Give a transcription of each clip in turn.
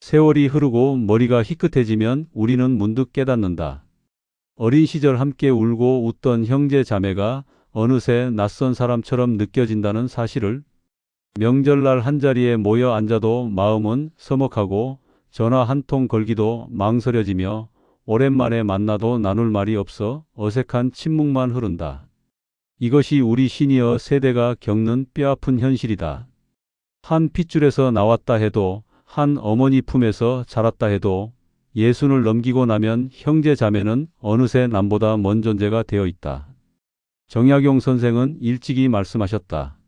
세월이 흐르고 머리가 희끗해지면 우리는 문득 깨닫는다. 어린 시절 함께 울고 웃던 형제 자매가 어느새 낯선 사람처럼 느껴진다는 사실을. 명절날 한자리에 모여 앉아도 마음은 서먹하고 전화 한 통 걸기도 망설여지며 오랜만에 만나도 나눌 말이 없어 어색한 침묵만 흐른다. 이것이 우리 시니어 세대가 겪는 뼈아픈 현실이다. 한 핏줄에서 나왔다 해도, 한 어머니 품에서 자랐다 해도 예순을 넘기고 나면 형제 자매는 어느새 남보다 먼 존재가 되어 있다. 정약용 선생은 일찍이 말씀하셨다.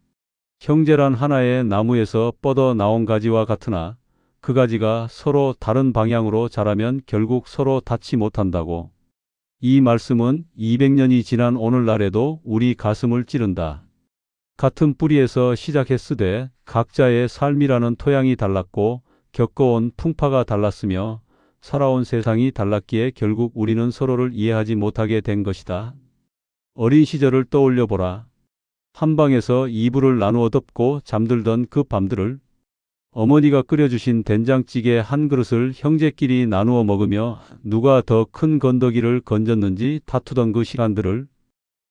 형제란 하나의 나무에서 뻗어 나온 가지와 같으나 그 가지가 서로 다른 방향으로 자라면 결국 서로 닿지 못한다고. 이 말씀은 200년이 지난 오늘날에도 우리 가슴을 찌른다. 같은 뿌리에서 시작했으되 각자의 삶이라는 토양이 달랐고 겪어온 풍파가 달랐으며 살아온 세상이 달랐기에 결국 우리는 서로를 이해하지 못하게 된 것이다. 어린 시절을 떠올려 보라. 한 방에서 이불을 나누어 덮고 잠들던 그 밤들을, 어머니가 끓여주신 된장찌개 한 그릇을 형제끼리 나누어 먹으며 누가 더 큰 건더기를 건졌는지 다투던 그 시간들을,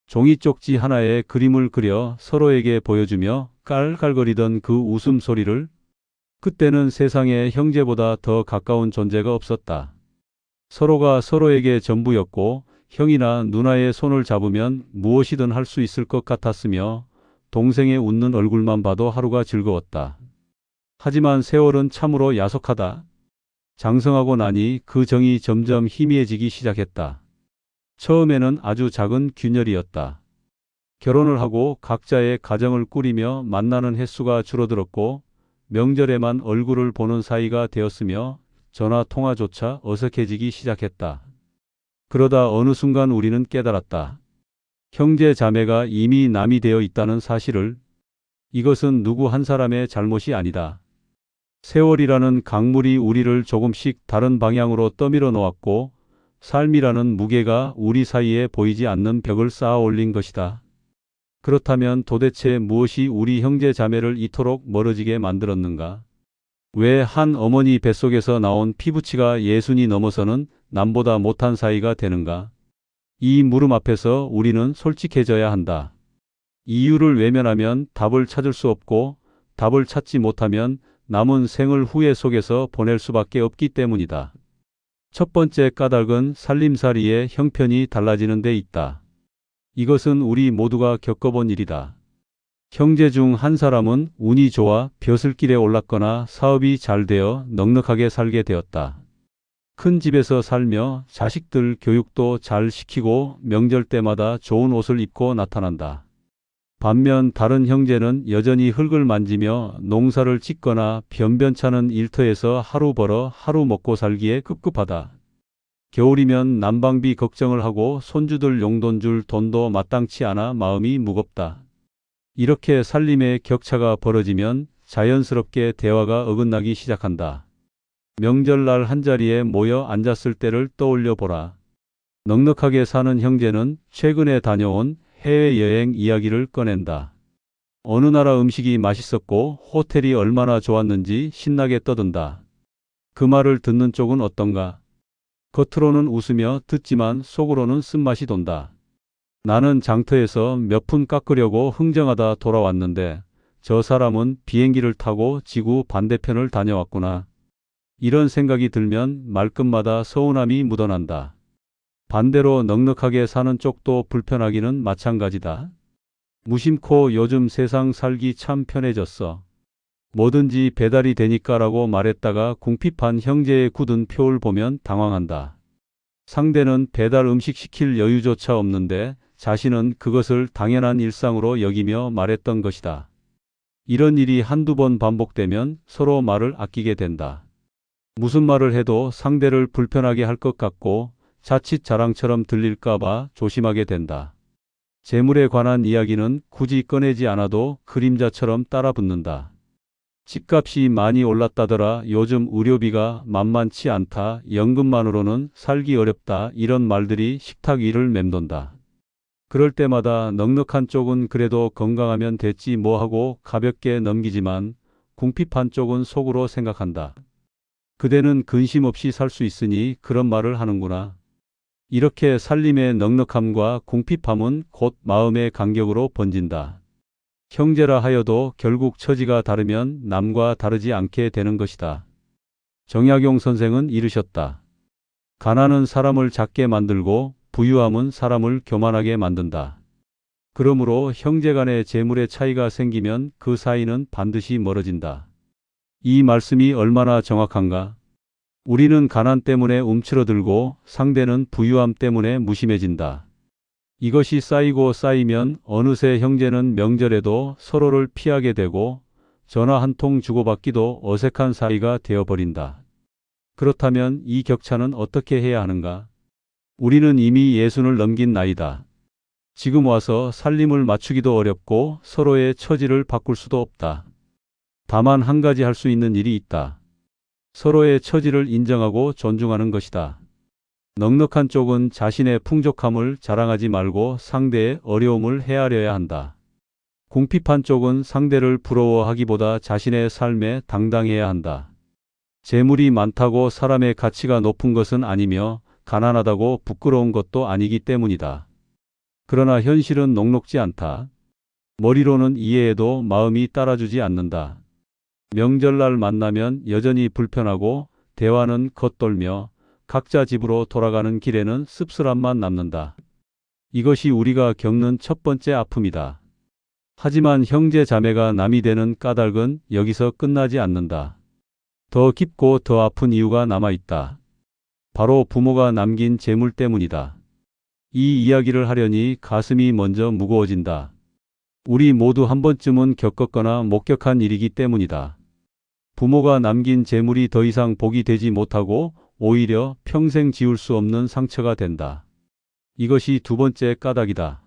종이 쪽지 하나에 그림을 그려 서로에게 보여주며 깔깔거리던 그 웃음소리를. 그때는 세상에 형제보다 더 가까운 존재가 없었다. 서로가 서로에게 전부였고 형이나 누나의 손을 잡으면 무엇이든 할 수 있을 것 같았으며 동생의 웃는 얼굴만 봐도 하루가 즐거웠다. 하지만 세월은 참으로 야속하다. 장성하고 나니 그 정이 점점 희미해지기 시작했다. 처음에는 아주 작은 균열이었다. 결혼을 하고 각자의 가정을 꾸리며 만나는 횟수가 줄어들었고 명절에만 얼굴을 보는 사이가 되었으며 전화 통화조차 어색해지기 시작했다. 그러다 어느 순간 우리는 깨달았다. 형제 자매가 이미 남이 되어 있다는 사실을. 이것은 누구 한 사람의 잘못이 아니다. 세월이라는 강물이 우리를 조금씩 다른 방향으로 떠밀어 놓았고 삶이라는 무게가 우리 사이에 보이지 않는 벽을 쌓아 올린 것이다. 그렇다면 도대체 무엇이 우리 형제 자매를 이토록 멀어지게 만들었는가? 왜 한 어머니 뱃속에서 나온 피부치가 예순이 넘어서는 남보다 못한 사이가 되는가? 이 물음 앞에서 우리는 솔직해져야 한다. 이유를 외면하면 답을 찾을 수 없고 답을 찾지 못하면 남은 생을 후회 속에서 보낼 수밖에 없기 때문이다. 첫 번째 까닭은 살림살이의 형편이 달라지는 데 있다. 이것은 우리 모두가 겪어본 일이다. 형제 중 한 사람은 운이 좋아 벼슬길에 올랐거나 사업이 잘 되어 넉넉하게 살게 되었다. 큰 집에서 살며 자식들 교육도 잘 시키고 명절 때마다 좋은 옷을 입고 나타난다. 반면 다른 형제는 여전히 흙을 만지며 농사를 짓거나 변변찮은 일터에서 하루 벌어 하루 먹고 살기에 급급하다. 겨울이면 난방비 걱정을 하고 손주들 용돈 줄 돈도 마땅치 않아 마음이 무겁다. 이렇게 살림의 격차가 벌어지면 자연스럽게 대화가 어긋나기 시작한다. 명절날 한자리에 모여 앉았을 때를 떠올려 보라. 넉넉하게 사는 형제는 최근에 다녀온 해외여행 이야기를 꺼낸다. 어느 나라 음식이 맛있었고 호텔이 얼마나 좋았는지 신나게 떠든다. 그 말을 듣는 쪽은 어떤가? 겉으로는 웃으며 듣지만 속으로는 쓴맛이 돈다. 나는 장터에서 몇 푼 깎으려고 흥정하다 돌아왔는데 저 사람은 비행기를 타고 지구 반대편을 다녀왔구나. 이런 생각이 들면 말끝마다 서운함이 묻어난다. 반대로 넉넉하게 사는 쪽도 불편하기는 마찬가지다. 무심코 요즘 세상 살기 참 편해졌어. 뭐든지 배달이 되니까라고 말했다가 궁핍한 형제의 굳은 표를 보면 당황한다. 상대는 배달 음식 시킬 여유조차 없는데 자신은 그것을 당연한 일상으로 여기며 말했던 것이다. 이런 일이 한두 번 반복되면 서로 말을 아끼게 된다. 무슨 말을 해도 상대를 불편하게 할 것 같고 자칫 자랑처럼 들릴까봐 조심하게 된다. 재물에 관한 이야기는 굳이 꺼내지 않아도 그림자처럼 따라붙는다. 집값이 많이 올랐다더라. 요즘 의료비가 만만치 않다. 연금만으로는 살기 어렵다. 이런 말들이 식탁 위를 맴돈다. 그럴 때마다 넉넉한 쪽은 그래도 건강하면 됐지 뭐 하고 가볍게 넘기지만 궁핍한 쪽은 속으로 생각한다. 그대는 근심 없이 살 수 있으니 그런 말을 하는구나. 이렇게 살림의 넉넉함과 궁핍함은 곧 마음의 간격으로 번진다. 형제라 하여도 결국 처지가 다르면 남과 다르지 않게 되는 것이다. 정약용 선생은 이르셨다. 가난은 사람을 작게 만들고 부유함은 사람을 교만하게 만든다. 그러므로 형제 간의 재물의 차이가 생기면 그 사이는 반드시 멀어진다. 이 말씀이 얼마나 정확한가? 우리는 가난 때문에 움츠러들고 상대는 부유함 때문에 무심해진다. 이것이 쌓이고 쌓이면 어느새 형제는 명절에도 서로를 피하게 되고 전화 한 통 주고받기도 어색한 사이가 되어버린다. 그렇다면 이 격차는 어떻게 해야 하는가? 우리는 이미 예순을 넘긴 나이다. 지금 와서 살림을 맞추기도 어렵고 서로의 처지를 바꿀 수도 없다. 다만 한 가지 할 수 있는 일이 있다. 서로의 처지를 인정하고 존중하는 것이다. 넉넉한 쪽은 자신의 풍족함을 자랑하지 말고 상대의 어려움을 헤아려야 한다. 궁핍한 쪽은 상대를 부러워하기보다 자신의 삶에 당당해야 한다. 재물이 많다고 사람의 가치가 높은 것은 아니며 가난하다고 부끄러운 것도 아니기 때문이다. 그러나 현실은 녹록지 않다. 머리로는 이해해도 마음이 따라주지 않는다. 명절날 만나면 여전히 불편하고 대화는 겉돌며 각자 집으로 돌아가는 길에는 씁쓸함만 남는다. 이것이 우리가 겪는 첫 번째 아픔이다. 하지만 형제 자매가 남이 되는 까닭은 여기서 끝나지 않는다. 더 깊고 더 아픈 이유가 남아있다. 바로 부모가 남긴 재물 때문이다. 이 이야기를 하려니 가슴이 먼저 무거워진다. 우리 모두 한 번쯤은 겪었거나 목격한 일이기 때문이다. 부모가 남긴 재물이 더 이상 복이 되지 못하고 오히려 평생 지울 수 없는 상처가 된다. 이것이 두 번째 까닭이다.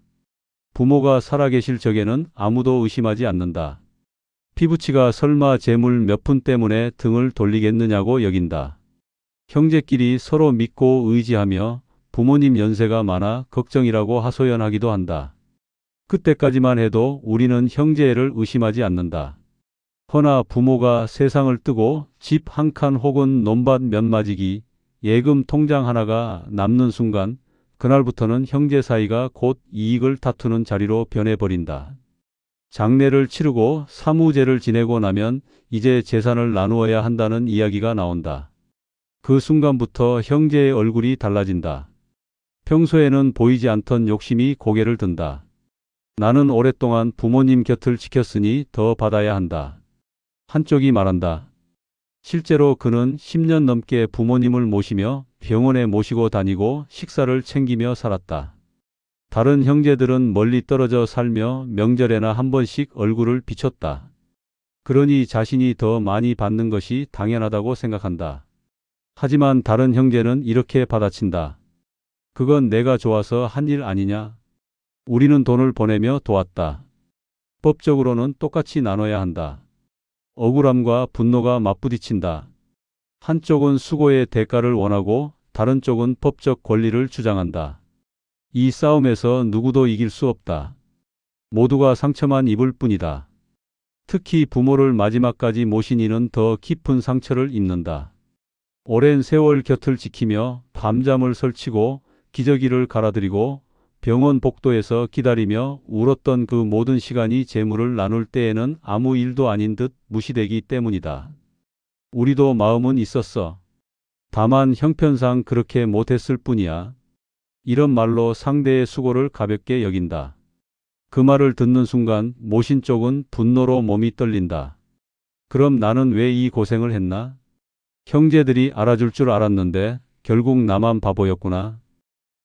부모가 살아계실 적에는 아무도 의심하지 않는다. 피부치가 설마 재물 몇 푼 때문에 등을 돌리겠느냐고 여긴다. 형제끼리 서로 믿고 의지하며 부모님 연세가 많아 걱정이라고 하소연하기도 한다. 그때까지만 해도 우리는 형제애를 의심하지 않는다. 허나 부모가 세상을 뜨고 집 한 칸 혹은 논밭 몇 마지기, 예금 통장 하나가 남는 순간 그날부터는 형제 사이가 곧 이익을 다투는 자리로 변해버린다. 장례를 치르고 사무제를 지내고 나면 이제 재산을 나누어야 한다는 이야기가 나온다. 그 순간부터 형제의 얼굴이 달라진다. 평소에는 보이지 않던 욕심이 고개를 든다. 나는 오랫동안 부모님 곁을 지켰으니 더 받아야 한다. 한쪽이 말한다. 실제로 그는 10년 넘게 부모님을 모시며 병원에 모시고 다니고 식사를 챙기며 살았다. 다른 형제들은 멀리 떨어져 살며 명절에나 한 번씩 얼굴을 비췄다. 그러니 자신이 더 많이 받는 것이 당연하다고 생각한다. 하지만 다른 형제는 이렇게 받아친다. 그건 내가 좋아서 한 일 아니냐? 우리는 돈을 보내며 도왔다. 법적으로는 똑같이 나눠야 한다. 억울함과 분노가 맞부딪힌다. 한쪽은 수고의 대가를 원하고 다른 쪽은 법적 권리를 주장한다. 이 싸움에서 누구도 이길 수 없다. 모두가 상처만 입을 뿐이다. 특히 부모를 마지막까지 모신 이는 더 깊은 상처를 입는다. 오랜 세월 곁을 지키며 밤잠을 설치고 기저귀를 갈아드리고 병원 복도에서 기다리며 울었던 그 모든 시간이 재물을 나눌 때에는 아무 일도 아닌 듯 무시되기 때문이다. 우리도 마음은 있었어. 다만 형편상 그렇게 못했을 뿐이야. 이런 말로 상대의 수고를 가볍게 여긴다. 그 말을 듣는 순간 모신 쪽은 분노로 몸이 떨린다. 그럼 나는 왜 이 고생을 했나? 형제들이 알아줄 줄 알았는데 결국 나만 바보였구나.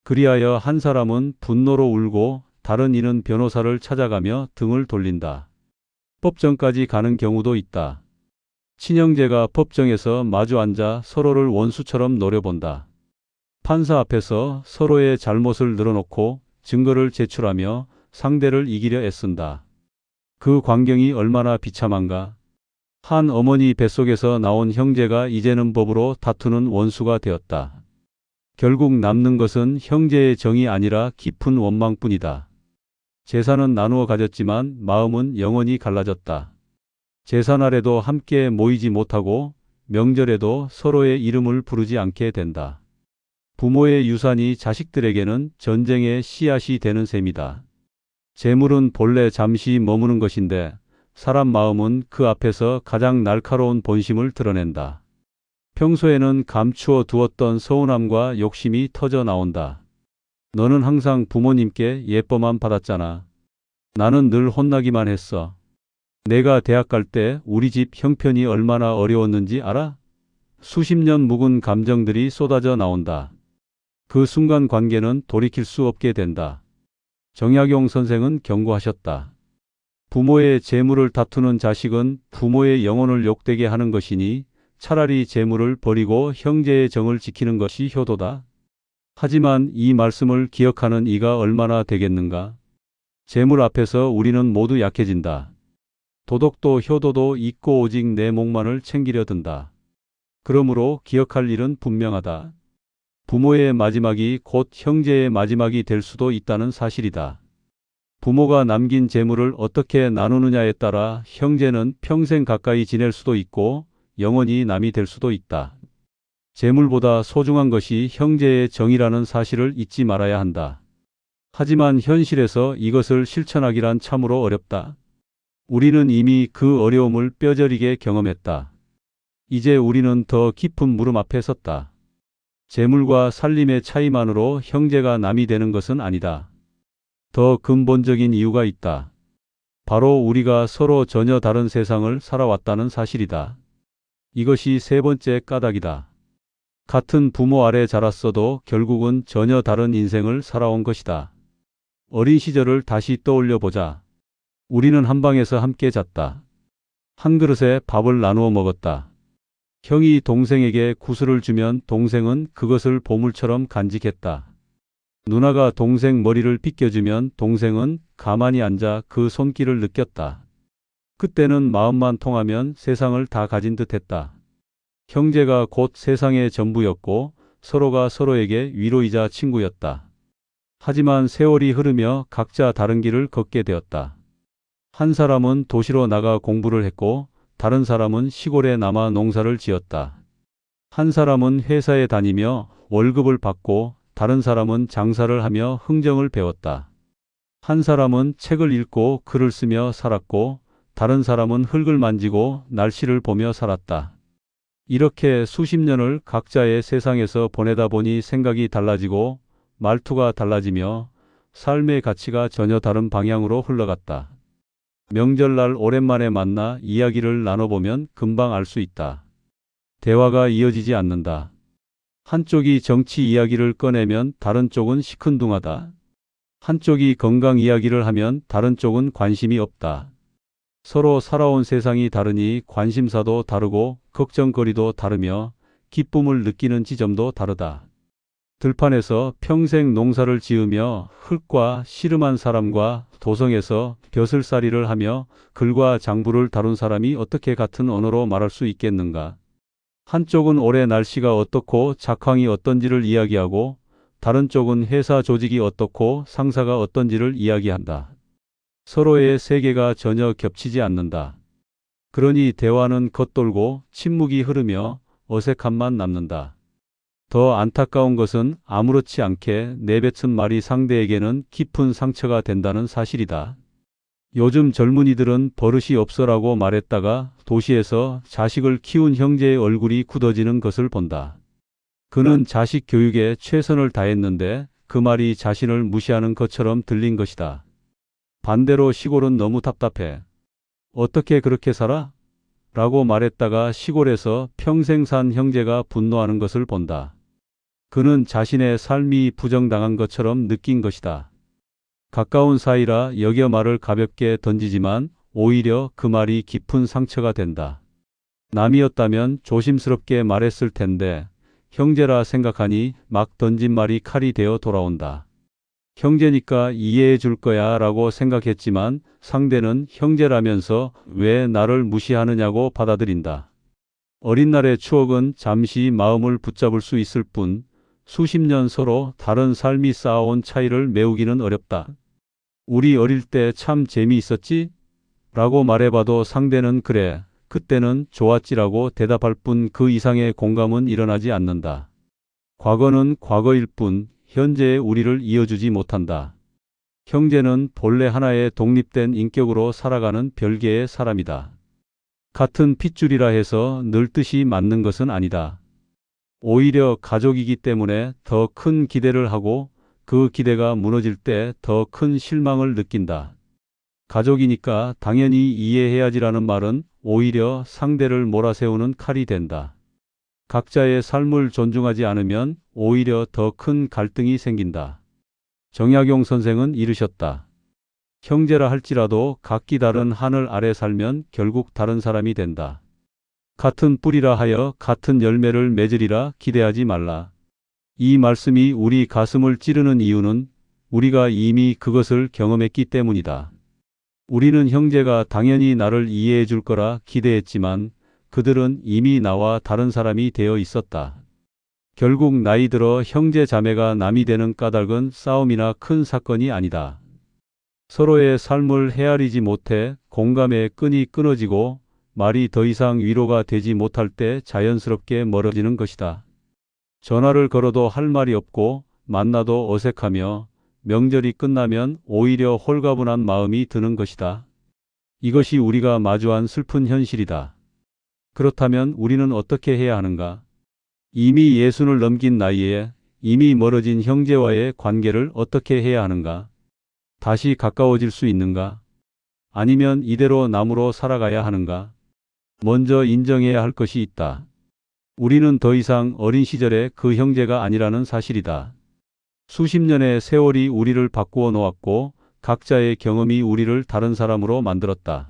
그리하여 한 사람은 분노로 울고 다른 이는 변호사를 찾아가며 등을 돌린다. 법정까지 가는 경우도 있다. 친형제가 법정에서 마주 앉아 서로를 원수처럼 노려본다. 판사 앞에서 서로의 잘못을 늘어놓고 증거를 제출하며 상대를 이기려 애쓴다. 그 광경이 얼마나 비참한가. 한 어머니 뱃속에서 나온 형제가 이제는 법으로 다투는 원수가 되었다. 결국 남는 것은 형제의 정이 아니라 깊은 원망뿐이다. 재산은 나누어 가졌지만 마음은 영원히 갈라졌다. 제사 날에도 함께 모이지 못하고 명절에도 서로의 이름을 부르지 않게 된다. 부모의 유산이 자식들에게는 전쟁의 씨앗이 되는 셈이다. 재물은 본래 잠시 머무는 것인데 사람 마음은 그 앞에서 가장 날카로운 본심을 드러낸다. 평소에는 감추어 두었던 서운함과 욕심이 터져 나온다. 너는 항상 부모님께 예뻐만 받았잖아. 나는 늘 혼나기만 했어. 내가 대학 갈 때 우리 집 형편이 얼마나 어려웠는지 알아? 수십 년 묵은 감정들이 쏟아져 나온다. 그 순간 관계는 돌이킬 수 없게 된다. 정약용 선생은 경고하셨다. 부모의 재물을 다투는 자식은 부모의 영혼을 욕되게 하는 것이니 차라리 재물을 버리고 형제의 정을 지키는 것이 효도다. 하지만 이 말씀을 기억하는 이가 얼마나 되겠는가? 재물 앞에서 우리는 모두 약해진다. 도덕도 효도도 잊고 오직 내 목만을 챙기려 든다. 그러므로 기억할 일은 분명하다. 부모의 마지막이 곧 형제의 마지막이 될 수도 있다는 사실이다. 부모가 남긴 재물을 어떻게 나누느냐에 따라 형제는 평생 가까이 지낼 수도 있고 영원히 남이 될 수도 있다. 재물보다 소중한 것이 형제의 정이라는 사실을 잊지 말아야 한다. 하지만 현실에서 이것을 실천하기란 참으로 어렵다. 우리는 이미 그 어려움을 뼈저리게 경험했다. 이제 우리는 더 깊은 물음 앞에 섰다. 재물과 살림의 차이만으로 형제가 남이 되는 것은 아니다. 더 근본적인 이유가 있다. 바로 우리가 서로 전혀 다른 세상을 살아왔다는 사실이다. 이것이 세 번째 까닭이다. 같은 부모 아래 자랐어도 결국은 전혀 다른 인생을 살아온 것이다. 어린 시절을 다시 떠올려 보자. 우리는 한 방에서 함께 잤다. 한 그릇에 밥을 나누어 먹었다. 형이 동생에게 구슬을 주면 동생은 그것을 보물처럼 간직했다. 누나가 동생 머리를 빗겨주면 동생은 가만히 앉아 그 손길을 느꼈다. 그때는 마음만 통하면 세상을 다 가진 듯 했다. 형제가 곧 세상의 전부였고 서로가 서로에게 위로이자 친구였다. 하지만 세월이 흐르며 각자 다른 길을 걷게 되었다. 한 사람은 도시로 나가 공부를 했고 다른 사람은 시골에 남아 농사를 지었다. 한 사람은 회사에 다니며 월급을 받고 다른 사람은 장사를 하며 흥정을 배웠다. 한 사람은 책을 읽고 글을 쓰며 살았고 다른 사람은 흙을 만지고 날씨를 보며 살았다. 이렇게 수십 년을 각자의 세상에서 보내다 보니 생각이 달라지고 말투가 달라지며 삶의 가치가 전혀 다른 방향으로 흘러갔다. 명절날 오랜만에 만나 이야기를 나눠보면 금방 알 수 있다. 대화가 이어지지 않는다. 한쪽이 정치 이야기를 꺼내면 다른 쪽은 시큰둥하다. 한쪽이 건강 이야기를 하면 다른 쪽은 관심이 없다. 서로 살아온 세상이 다르니 관심사도 다르고 걱정거리도 다르며 기쁨을 느끼는 지점도 다르다. 들판에서 평생 농사를 지으며 흙과 씨름한 사람과 도성에서 벼슬살이를 하며 글과 장부를 다룬 사람이 어떻게 같은 언어로 말할 수 있겠는가? 한쪽은 올해 날씨가 어떻고 작황이 어떤지를 이야기하고 다른 쪽은 회사 조직이 어떻고 상사가 어떤지를 이야기한다. 서로의 세계가 전혀 겹치지 않는다. 그러니 대화는 겉돌고 침묵이 흐르며 어색함만 남는다. 더 안타까운 것은 아무렇지 않게 내뱉은 말이 상대에게는 깊은 상처가 된다는 사실이다. 요즘 젊은이들은 버릇이 없어라고 말했다가 도시에서 자식을 키운 형제의 얼굴이 굳어지는 것을 본다. 그는 자식 교육에 최선을 다했는데 그 말이 자신을 무시하는 것처럼 들린 것이다. 반대로 시골은 너무 답답해. 어떻게 그렇게 살아? 라고 말했다가 시골에서 평생 산 형제가 분노하는 것을 본다. 그는 자신의 삶이 부정당한 것처럼 느낀 것이다. 가까운 사이라 여겨 말을 가볍게 던지지만 오히려 그 말이 깊은 상처가 된다. 남이었다면 조심스럽게 말했을 텐데 형제라 생각하니 막 던진 말이 칼이 되어 돌아온다. 형제니까 이해해 줄 거야 라고 생각했지만 상대는 형제라면서 왜 나를 무시하느냐고 받아들인다. 어린 날의 추억은 잠시 마음을 붙잡을 수 있을 뿐 수십 년 서로 다른 삶이 쌓아온 차이를 메우기는 어렵다. 우리 어릴 때 참 재미있었지? 라고 말해봐도 상대는 그래, 그때는 좋았지라고 대답할 뿐 그 이상의 공감은 일어나지 않는다. 과거는 과거일 뿐 현재의 우리를 이어주지 못한다. 형제는 본래 하나의 독립된 인격으로 살아가는 별개의 사람이다. 같은 핏줄이라 해서 늘 뜻이 맞는 것은 아니다. 오히려 가족이기 때문에 더 큰 기대를 하고 그 기대가 무너질 때 더 큰 실망을 느낀다. 가족이니까 당연히 이해해야지라는 말은 오히려 상대를 몰아세우는 칼이 된다. 각자의 삶을 존중하지 않으면 오히려 더 큰 갈등이 생긴다. 정약용 선생은 이르셨다. 형제라 할지라도 각기 다른 하늘 아래 살면 결국 다른 사람이 된다. 같은 뿌리라 하여 같은 열매를 맺으리라 기대하지 말라. 이 말씀이 우리 가슴을 찌르는 이유는 우리가 이미 그것을 경험했기 때문이다. 우리는 형제가 당연히 나를 이해해 줄 거라 기대했지만 그들은 이미 나와 다른 사람이 되어 있었다. 결국 나이 들어 형제 자매가 남이 되는 까닭은 싸움이나 큰 사건이 아니다. 서로의 삶을 헤아리지 못해 공감의 끈이 끊어지고 말이 더 이상 위로가 되지 못할 때 자연스럽게 멀어지는 것이다. 전화를 걸어도 할 말이 없고 만나도 어색하며 명절이 끝나면 오히려 홀가분한 마음이 드는 것이다. 이것이 우리가 마주한 슬픈 현실이다. 그렇다면 우리는 어떻게 해야 하는가? 이미 예순을 넘긴 나이에 이미 멀어진 형제와의 관계를 어떻게 해야 하는가? 다시 가까워질 수 있는가? 아니면 이대로 남으로 살아가야 하는가? 먼저 인정해야 할 것이 있다. 우리는 더 이상 어린 시절의 그 형제가 아니라는 사실이다. 수십 년의 세월이 우리를 바꾸어 놓았고 각자의 경험이 우리를 다른 사람으로 만들었다.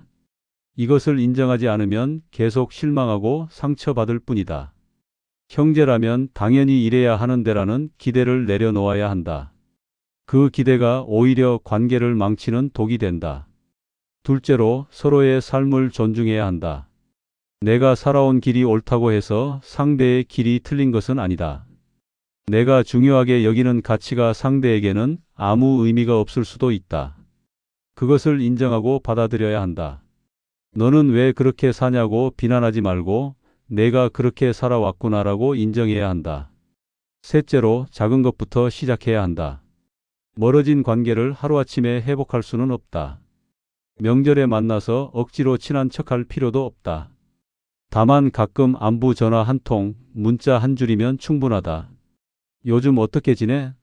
이것을 인정하지 않으면 계속 실망하고 상처받을 뿐이다. 형제라면 당연히 이래야 하는데라는 기대를 내려놓아야 한다. 그 기대가 오히려 관계를 망치는 독이 된다. 둘째로 서로의 삶을 존중해야 한다. 내가 살아온 길이 옳다고 해서 상대의 길이 틀린 것은 아니다. 내가 중요하게 여기는 가치가 상대에게는 아무 의미가 없을 수도 있다. 그것을 인정하고 받아들여야 한다. 너는 왜 그렇게 사냐고 비난하지 말고 내가 그렇게 살아왔구나라고 인정해야 한다. 셋째로 작은 것부터 시작해야 한다. 멀어진 관계를 하루아침에 회복할 수는 없다. 명절에 만나서 억지로 친한 척할 필요도 없다. 다만 가끔 안부 전화 한 통, 문자 한 줄이면 충분하다. 요즘 어떻게 지내?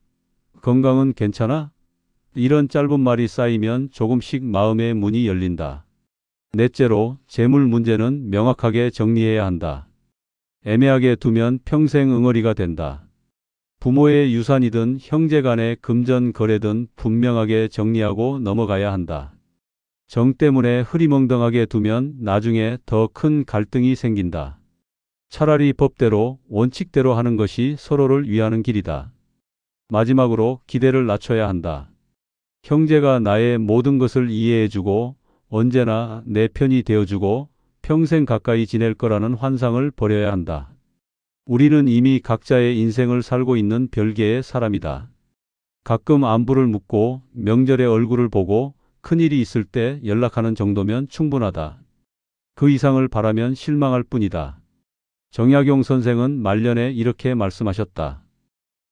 건강은 괜찮아? 이런 짧은 말이 쌓이면 조금씩 마음의 문이 열린다. 넷째로 재물 문제는 명확하게 정리해야 한다. 애매하게 두면 평생 응어리가 된다. 부모의 유산이든 형제 간의 금전 거래든 분명하게 정리하고 넘어가야 한다. 정 때문에 흐리멍덩하게 두면 나중에 더 큰 갈등이 생긴다. 차라리 법대로 원칙대로 하는 것이 서로를 위하는 길이다. 마지막으로 기대를 낮춰야 한다. 형제가 나의 모든 것을 이해해주고 언제나 내 편이 되어주고 평생 가까이 지낼 거라는 환상을 버려야 한다. 우리는 이미 각자의 인생을 살고 있는 별개의 사람이다. 가끔 안부를 묻고 명절에 얼굴을 보고 큰일이 있을 때 연락하는 정도면 충분하다. 그 이상을 바라면 실망할 뿐이다. 정약용 선생은 말년에 이렇게 말씀하셨다.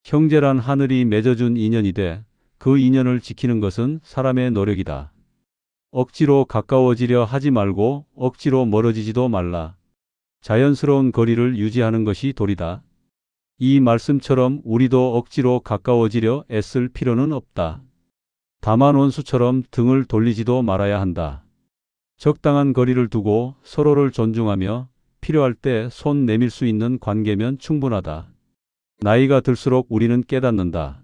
형제란 하늘이 맺어준 인연이되 그 인연을 지키는 것은 사람의 노력이다. 억지로 가까워지려 하지 말고 억지로 멀어지지도 말라. 자연스러운 거리를 유지하는 것이 도리다. 이 말씀처럼 우리도 억지로 가까워지려 애쓸 필요는 없다. 다만 원수처럼 등을 돌리지도 말아야 한다. 적당한 거리를 두고 서로를 존중하며 필요할 때 손 내밀 수 있는 관계면 충분하다. 나이가 들수록 우리는 깨닫는다.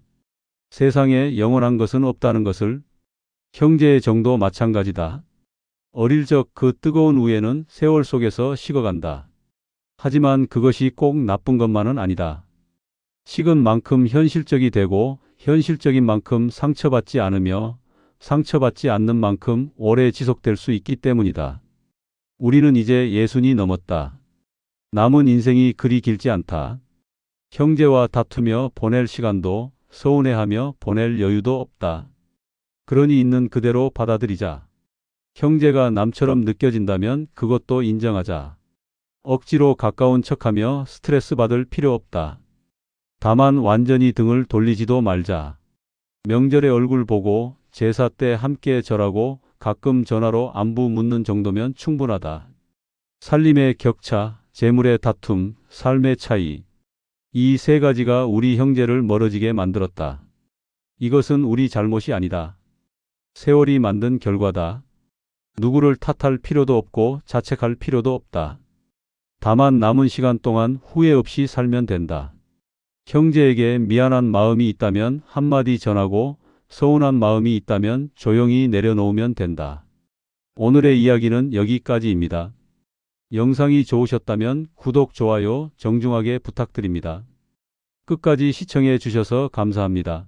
세상에 영원한 것은 없다는 것을. 형제의 정도 마찬가지다. 어릴 적 그 뜨거운 우애는 세월 속에서 식어간다. 하지만 그것이 꼭 나쁜 것만은 아니다. 식은 만큼 현실적이 되고 현실적인 만큼 상처받지 않으며 상처받지 않는 만큼 오래 지속될 수 있기 때문이다. 우리는 이제 예순이 넘었다. 남은 인생이 그리 길지 않다. 형제와 다투며 보낼 시간도 서운해하며 보낼 여유도 없다. 그러니 있는 그대로 받아들이자. 형제가 남처럼 느껴진다면 그것도 인정하자. 억지로 가까운 척하며 스트레스 받을 필요 없다. 다만 완전히 등을 돌리지도 말자. 명절에 얼굴 보고 제사 때 함께 절하고 가끔 전화로 안부 묻는 정도면 충분하다. 살림의 격차, 재물의 다툼, 삶의 차이. 이 세 가지가 우리 형제를 멀어지게 만들었다. 이것은 우리 잘못이 아니다. 세월이 만든 결과다. 누구를 탓할 필요도 없고 자책할 필요도 없다. 다만 남은 시간 동안 후회 없이 살면 된다. 형제에게 미안한 마음이 있다면 한마디 전하고 서운한 마음이 있다면 조용히 내려놓으면 된다. 오늘의 이야기는 여기까지입니다. 영상이 좋으셨다면 구독, 좋아요 정중하게 부탁드립니다. 끝까지 시청해 주셔서 감사합니다.